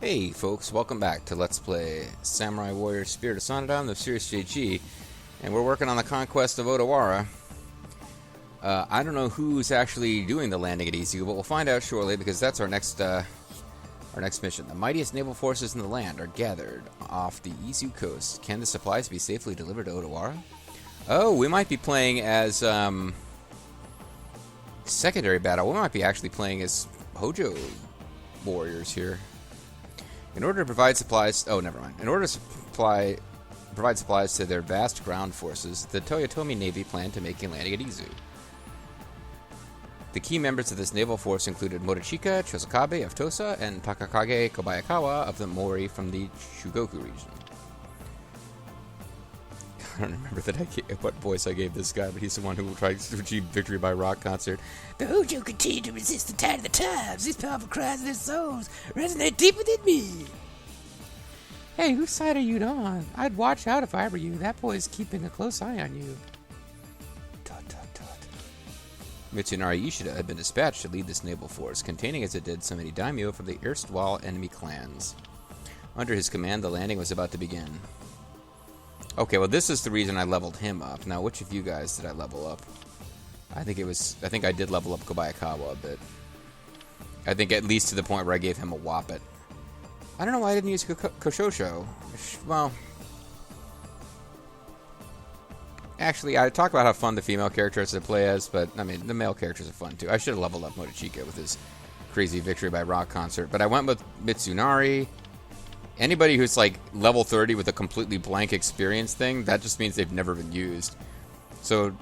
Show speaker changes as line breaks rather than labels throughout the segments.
Hey folks, welcome back to Let's Play Samurai Warrior Spirit of Sanada on the Series JG, and we're working on the conquest of Odawara. I don't know who's actually doing the landing at Izu, but we'll find out shortly because that's our next mission. The mightiest naval forces in the land are gathered off the Izu coast. Can the supplies be safely delivered to Odawara? Oh, we might be playing as secondary battle. We might be actually playing as Hojo warriors here. In order to provide supplies... Oh, never mind. In order to provide supplies to their vast ground forces, the Toyotomi Navy planned to make a landing at Izu. The key members of this naval force included Morochika Chosokabe of Tosa and Takakage Kobayakawa of the Mori from the Shugoku region. I don't remember what voice I gave this guy, but he's the one who tried to achieve victory by rock concert. The Hojo continue to resist the tide of the times. These powerful cries of their souls resonate deep within me. Hey, whose side are you on? I'd watch out if I were you. That boy's keeping a close eye on you. Tut, tut, tut. Mitsunari Ishida had been dispatched to lead this naval force, containing as it did so many daimyo from the erstwhile enemy clans. Under his command, the landing was about to begin. Okay, well, this is the reason I leveled him up. Now, which of you guys did I level up? I think I did level up Kobayakawa a bit. I think at least to the point where I gave him a Whoppet. I don't know why I didn't use Koshosho. Well, actually, I talk about how fun the female characters to play as, but, I mean, the male characters are fun, too. I should have leveled up Morochika with his crazy victory by rock concert, but I went with Mitsunari. Anybody who's like level 30 with a completely blank experience thing, that just means they've never been used. So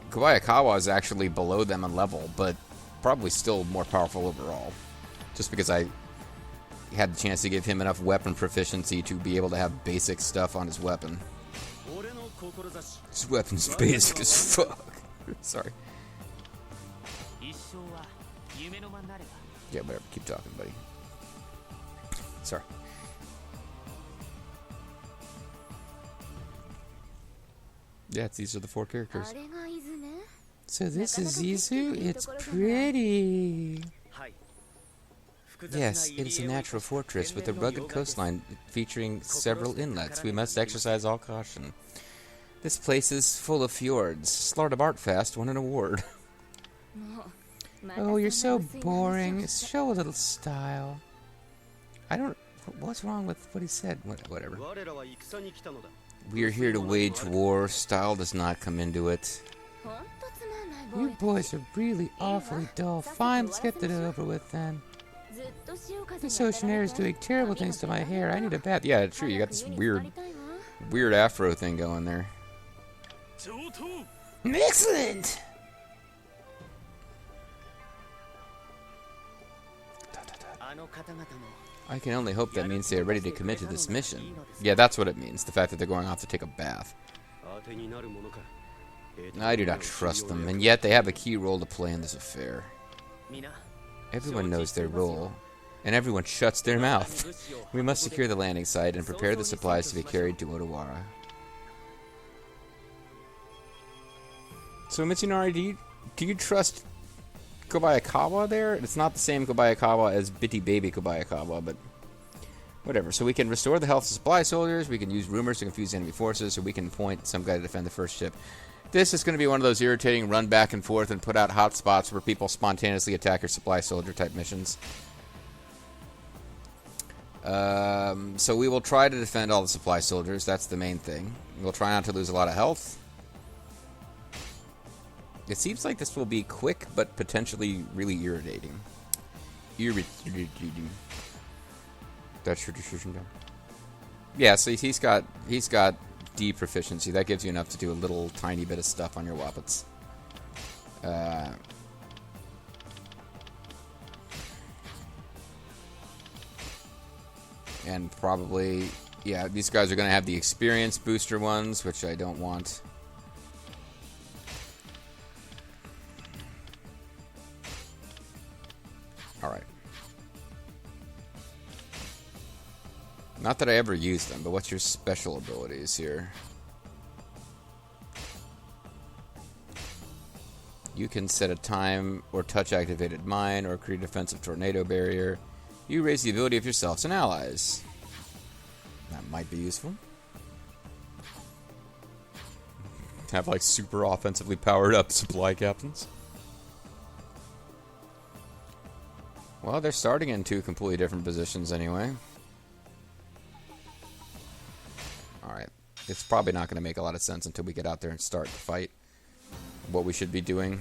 Kobayakawa is actually below them in level, but probably still more powerful overall. Just because I had the chance to give him enough weapon proficiency to be able to have basic stuff on his weapon. His weapon's basic as fuck. Sorry. Yeah, whatever. Keep talking, buddy. Sorry. Yeah, these are the four characters. So this is Izu? It's pretty. Yes, it is a natural fortress with a rugged coastline featuring several inlets. We must exercise all caution. This place is full of fjords. Slaughter Bartfast won an award. Oh, you're so boring. Show a little style. I don't... What's wrong with what he said? Whatever. We are here to wage war. Style does not come into it. You boys are really awfully dull. Fine, let's get it over with then. This ocean air is doing terrible things to my hair. I need a bath. Yeah, true. You got this weird afro thing going there. Excellent! I can only hope that means they are ready to commit to this mission. Yeah, that's what it means. The fact that they're going off to take a bath. I do not trust them, and yet they have a key role to play in this affair. Everyone knows their role, and everyone shuts their mouth. We must secure the landing site and prepare the supplies to be carried to Odawara. So, Mitsunari, do you trust Kobayakawa there? It's not the same Kobayakawa as Bitty Baby Kobayakawa, but whatever. So we can restore the health of supply soldiers, we can use rumors to confuse enemy forces, or we can point some guy to defend the first ship. This is going to be one of those irritating run back and forth and put out hot spots where people spontaneously attack your supply soldier type missions. So we will try to defend all the supply soldiers. That's the main thing. We'll try not to lose a lot of health. It seems like this will be quick, but potentially really irritating. That's your decision, Dan. Yeah, so he's got D proficiency. That gives you enough to do a little tiny bit of stuff on your Whoppets. And probably, yeah, these guys are going to have the experience booster ones, which I don't want. Alright. Not that I ever used them, but what's your special abilities here? You can set a time or touch activated mine or create a defensive tornado barrier. You raise the ability of yourselves and allies. That might be useful. Have like super offensively powered up supply captains. Well, they're starting in two completely different positions anyway. Alright. It's probably not going to make a lot of sense until we get out there and start the fight. What we should be doing.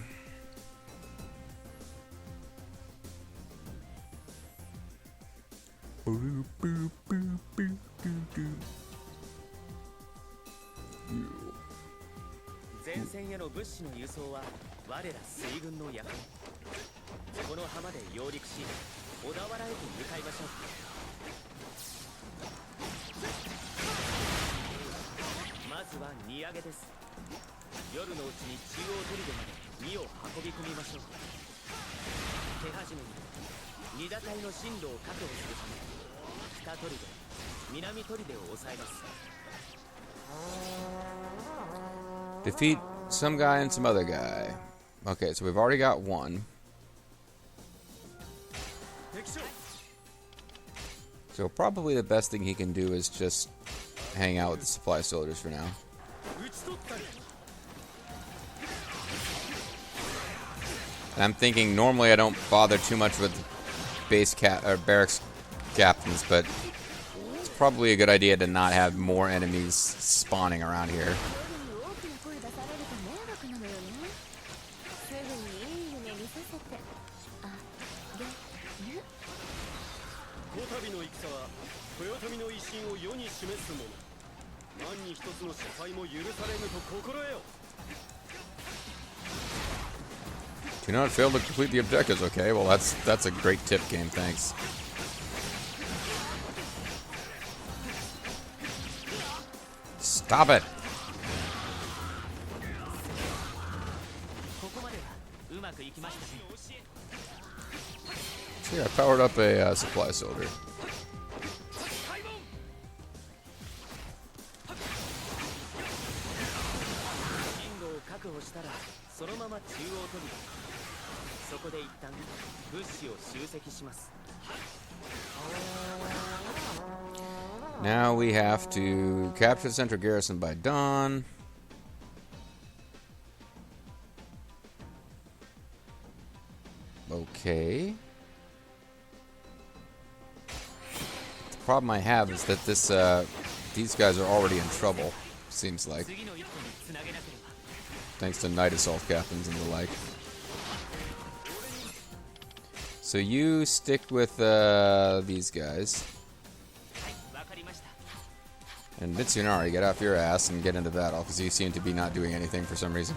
Defeat some guy and some other guy. Okay, so we've already got one. So probably the best thing he can do is just hang out with the supply soldiers for now. And I'm thinking normally I don't bother too much with barracks captains, but it's probably a good idea to not have more enemies spawning around here. Do not fail to complete the objectives. Okay, well that's a great tip, game. Thanks. Stop it. See, I powered up a supply soldier. Now we have to capture the central garrison by dawn. Okay. The problem I have is that these guys are already in trouble, seems like. Thanks to night assault captains and the like. So you stick with these guys. And Mitsunari, get off your ass and get into battle, because you seem to be not doing anything for some reason.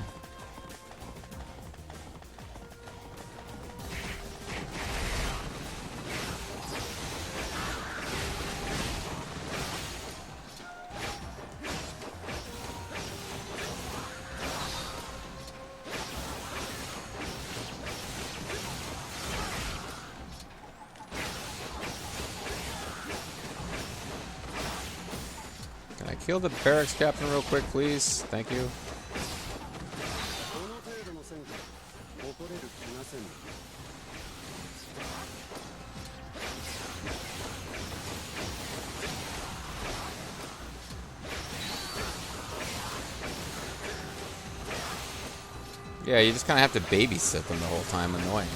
Kill the barracks captain real quick, please. Thank you. Yeah, you just kind of have to babysit them the whole time, annoyingly.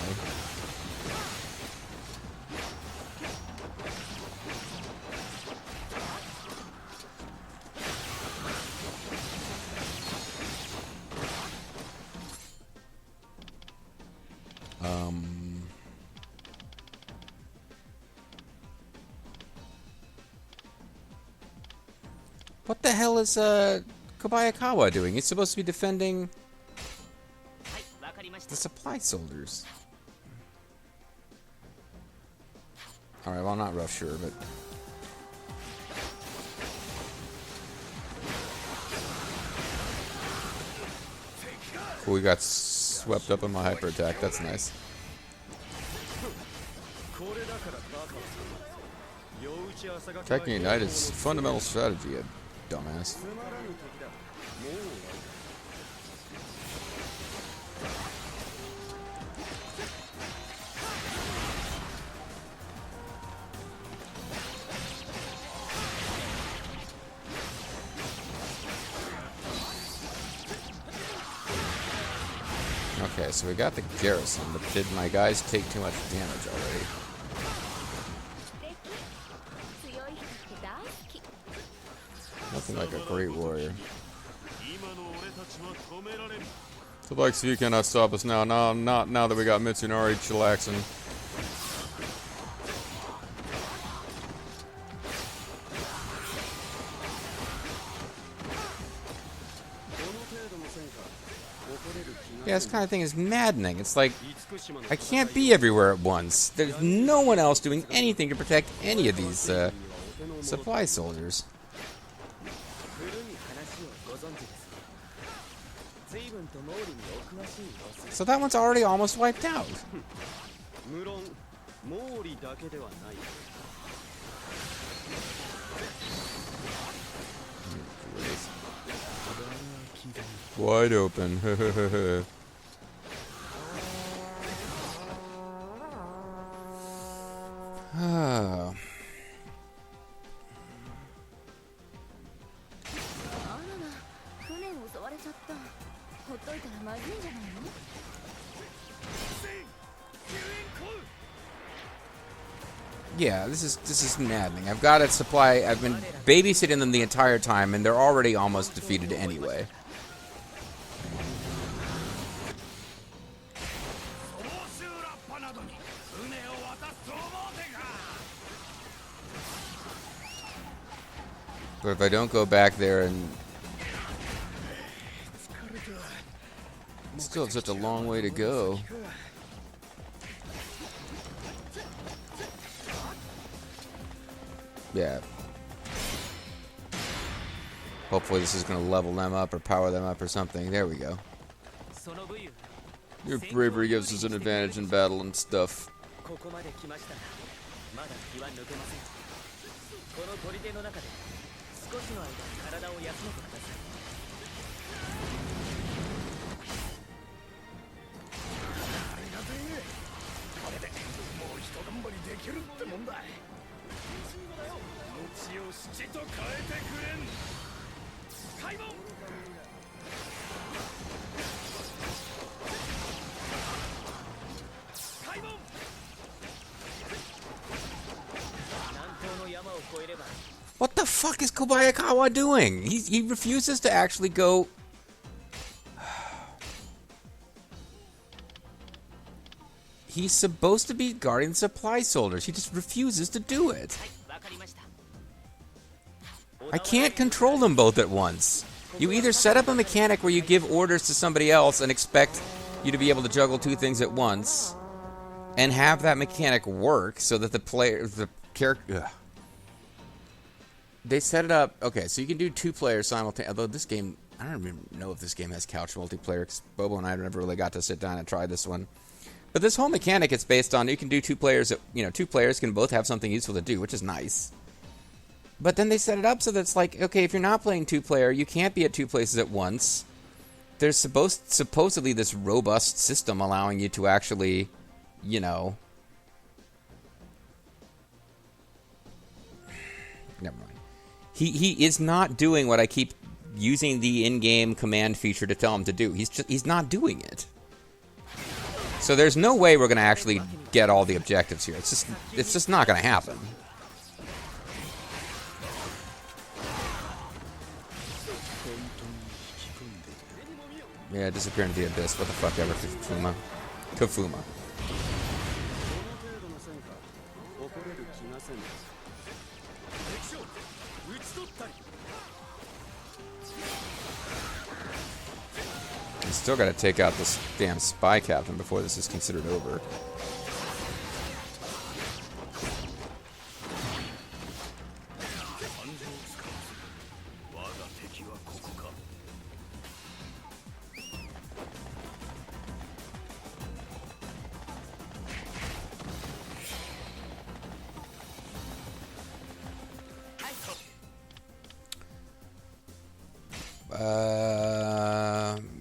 What the hell is Kobayakawa doing? He's supposed to be defending the supply soldiers. Alright, well, I'm not real sure, but... Cool, we got swept up in my hyper attack. That's nice. Attacking Ignite is fundamental strategy, you dumbass. Okay, so we got the garrison, but did my guys take too much damage already? Nothing like a great warrior. So like, so you cannot stop us now. No, not now that we got Mitsunari chillaxing. Yeah, this kind of thing is maddening. It's like, I can't be everywhere at once. There's no one else doing anything to protect any of these supply soldiers. So that one's already almost wiped out. Wide open. Ah. Yeah, this is maddening. I've got a supply. I've been babysitting them the entire time, and they're already almost defeated anyway. But if I don't go back there and still have such a long way to go. Yeah. Hopefully this is going to level them up or power them up or something. There we go. Your bravery gives us an advantage in battle and stuff. What the fuck is Kobayakawa doing? He refuses to actually go. He's supposed to be guarding supply soldiers. He just refuses to do it. I can't control them both at once. You either set up a mechanic where you give orders to somebody else and expect you to be able to juggle two things at once, and have that mechanic work so that the character. They set it up. Okay, so you can do two players simultaneously. Although this game, I don't even know if this game has couch multiplayer, because Bobo and I never really got to sit down and try this one. But this whole mechanic, it's based on you can do two players. Two players can both have something useful to do, which is nice. But then they set it up so that it's like, okay, if you're not playing two-player, you can't be at two places at once. There's supposedly this robust system allowing you to actually, never mind. He is not doing what I keep using the in-game command feature to tell him to do. He's not doing it. So there's no way we're going to actually get all the objectives here. It's just not going to happen. Yeah, disappear into the abyss. What the fuck ever, Kafuma. You still gotta take out this damn spy captain before this is considered over.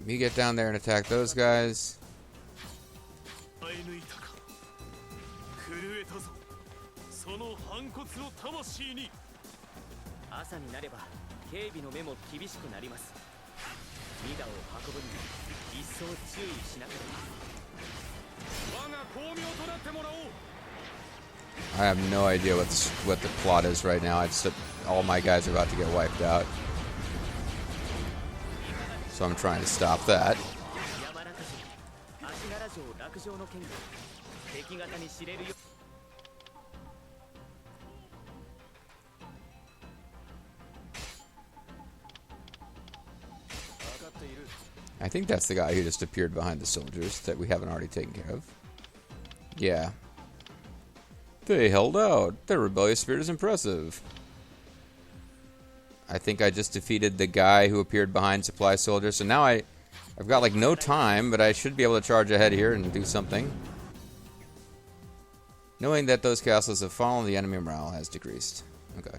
You get down there and attack those guys. I have no idea what the plot is right now. All my guys are about to get wiped out. So I'm trying to stop that. I think that's the guy who just appeared behind the soldiers that we haven't already taken care of. Yeah. They held out. Their rebellious spirit is impressive. I think I just defeated the guy who appeared behind supply soldiers. So now I've got like no time, but I should be able to charge ahead here and do something. Knowing that those castles have fallen, the enemy morale has decreased. Okay.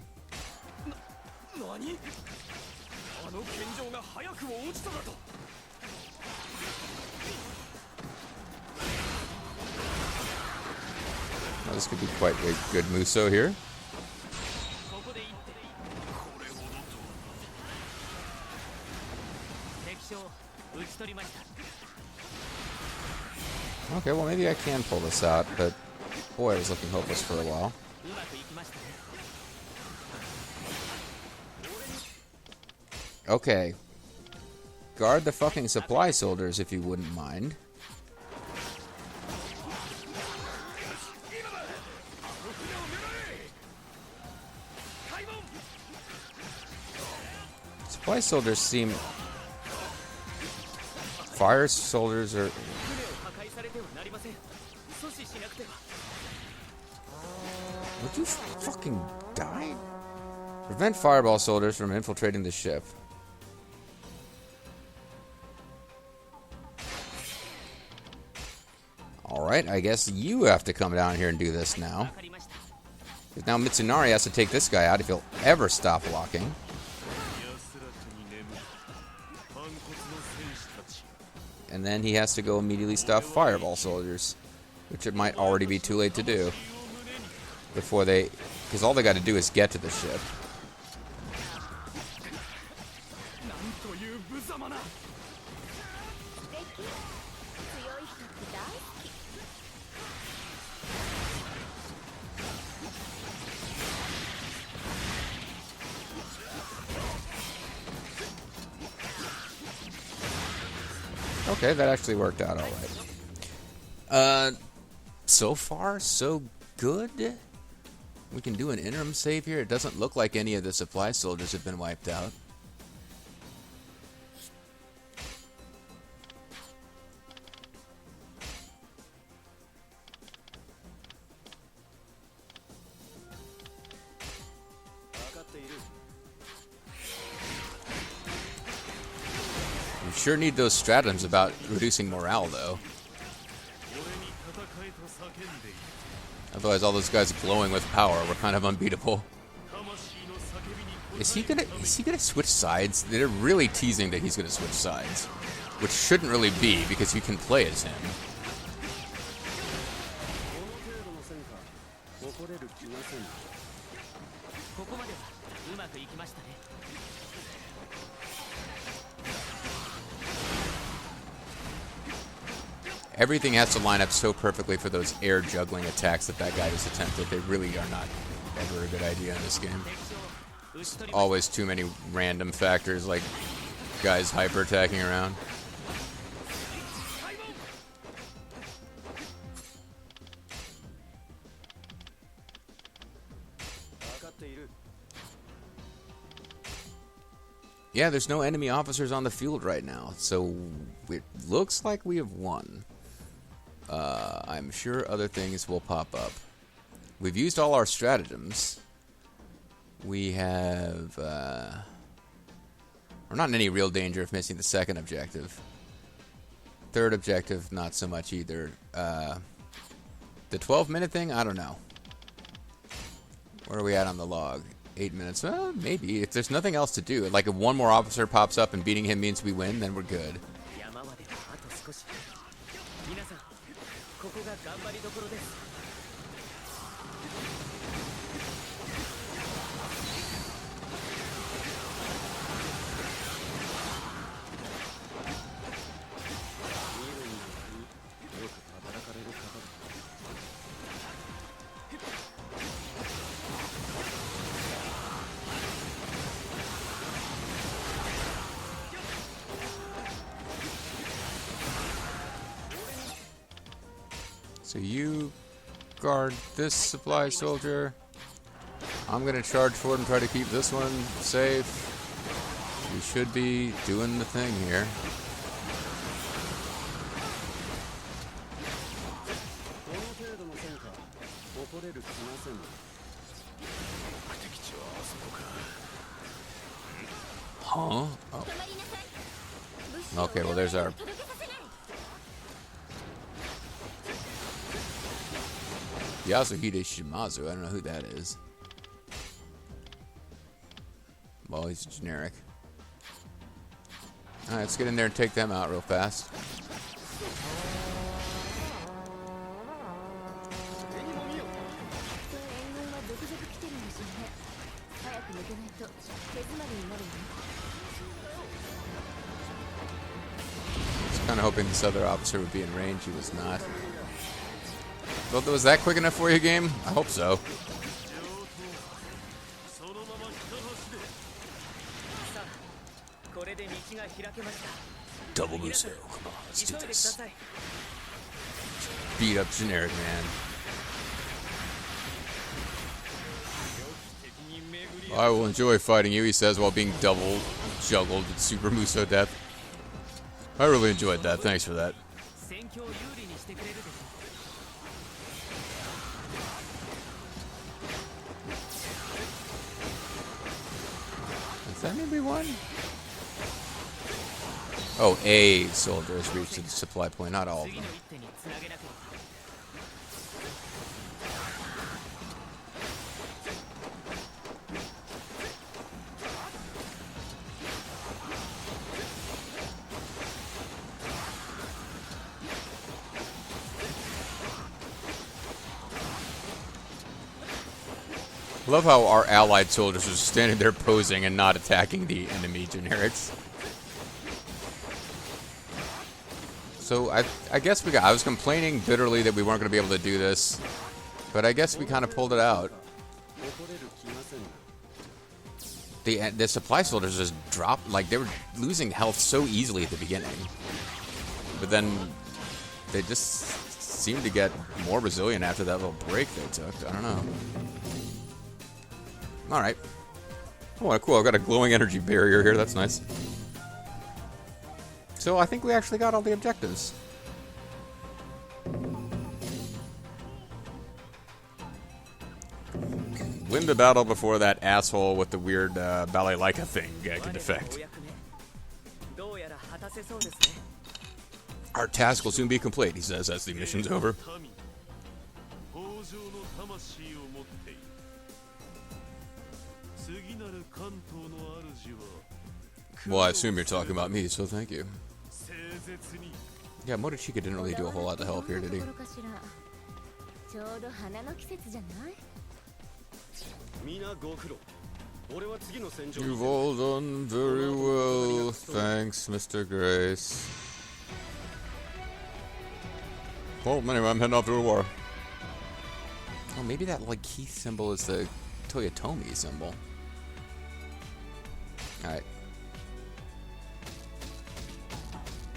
Well, this could be quite a good Muso here. Okay, well maybe I can pull this out, but boy, I was looking hopeless for a while. Okay. Guard the fucking supply soldiers if you wouldn't mind. Supply soldiers seem... Fire soldiers are... Would you fucking die? Prevent fireball soldiers from infiltrating the ship. Alright, I guess you have to come down here and do this now. Because now Mitsunari has to take this guy out if he'll ever stop blocking. And then he has to go immediately stop fireball soldiers. Which it might already be too late to do. Before they... Because all they got to do is get to the ship. Okay, that actually worked out alright. So far, so good. We can do an interim save here. It doesn't look like any of the supply soldiers have been wiped out. We sure need those stratagems about reducing morale, though. Otherwise, all those guys glowing with power were kind of unbeatable. Is he gonna switch sides? They're really teasing that he's gonna switch sides, which shouldn't really be because you can play as him. Everything has to line up so perfectly for those air juggling attacks that guy just attempted. They really are not ever a good idea in this game. There's always too many random factors like guys hyper attacking around. Yeah, there's no enemy officers on the field right now, so it looks like we have won. I'm sure other things will pop up. We've used all our stratagems. We have... we're not in any real danger of missing the second objective. Third objective, not so much either. The 12-minute thing, I don't know. Where are we at on the log? 8 minutes? Well, maybe. If there's nothing else to do, like if one more officer pops up and beating him means we win, then we're good. So you guard this supply soldier. I'm gonna charge forward and try to keep this one safe. We should be doing the thing here. Huh? Oh. Okay, well there's our... Yasuhide Shimazu, I don't know who that is. Well, he's generic. Alright, let's get in there and take them out real fast. I was kind of hoping this other officer would be in range. He was not. Well, was that quick enough for you, game? I hope so. Double Muso. Come on, let's do this. Beat up generic man. I will enjoy fighting you, he says, while being double juggled with Super Muso death. I really enjoyed that. Thanks for that. Does that mean we won? Oh, a soldier has reached the supply point, not all of them. I love how our allied soldiers are standing there posing and not attacking the enemy generics. So I guess I was complaining bitterly that we weren't going to be able to do this, but I guess we kind of pulled it out. The supply soldiers just dropped, like they were losing health so easily at the beginning. But then they just seemed to get more resilient after that little break they took. I don't know. Alright. Oh, cool. I've got a glowing energy barrier here. That's nice. So I think we actually got all the objectives. Win the battle before that asshole with the weird balalaika thing can defect. Our task will soon be complete, he says, as the mission's over. Well, I assume you're talking about me, so thank you. Yeah, Motochika didn't really do a whole lot to help here, did he? You've all done very well, thanks, Mr. Grace. Well, anyway, I'm heading off to a war. Oh, maybe that, like, key symbol is the Toyotomi symbol. Alright.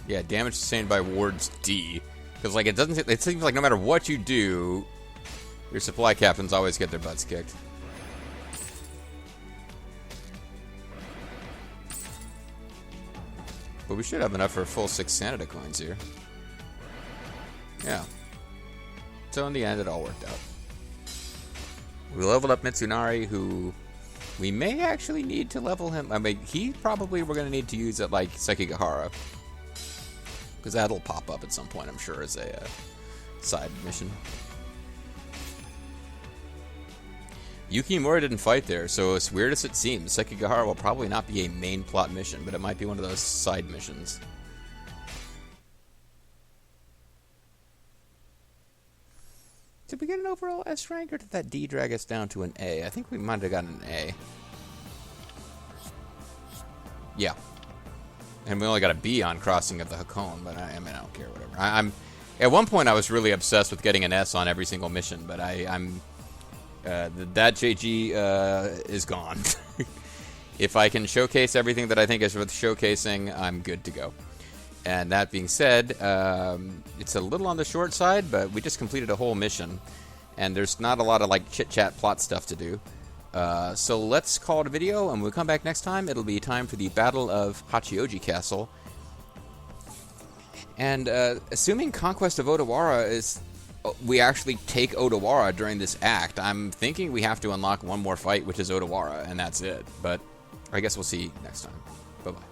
Yeah, damage sustained by wards D. Because, like, it seems like no matter what you do, your supply captains always get their butts kicked. But we should have enough for a full 6 Sanada coins here. Yeah. So in the end, it all worked out. We leveled up Mitsunari, who we may actually need to level him. I mean, he probably we're going to need to use at, like, Sekigahara. Because that'll pop up at some point, I'm sure, as a side mission. Yukimura didn't fight there, so as weird as it seems, Sekigahara will probably not be a main plot mission, but it might be one of those side missions. Did we get an overall S rank, or did that D drag us down to an A? I think we might have gotten an A. Yeah. And we only got a B on Crossing of the Hakone, but I mean, I don't care, whatever. I'm at one point, I was really obsessed with getting an S on every single mission, but that JG is gone. If I can showcase everything that I think is worth showcasing, I'm good to go. And that being said, it's a little on the short side, but we just completed a whole mission, and there's not a lot of like chit-chat plot stuff to do. So let's call it a video, and when we come back next time, it'll be time for the Battle of Hachioji Castle. And assuming Conquest of Odawara is... we actually take Odawara during this act, I'm thinking we have to unlock one more fight, which is Odawara, and that's it. But I guess we'll see next time. Bye-bye.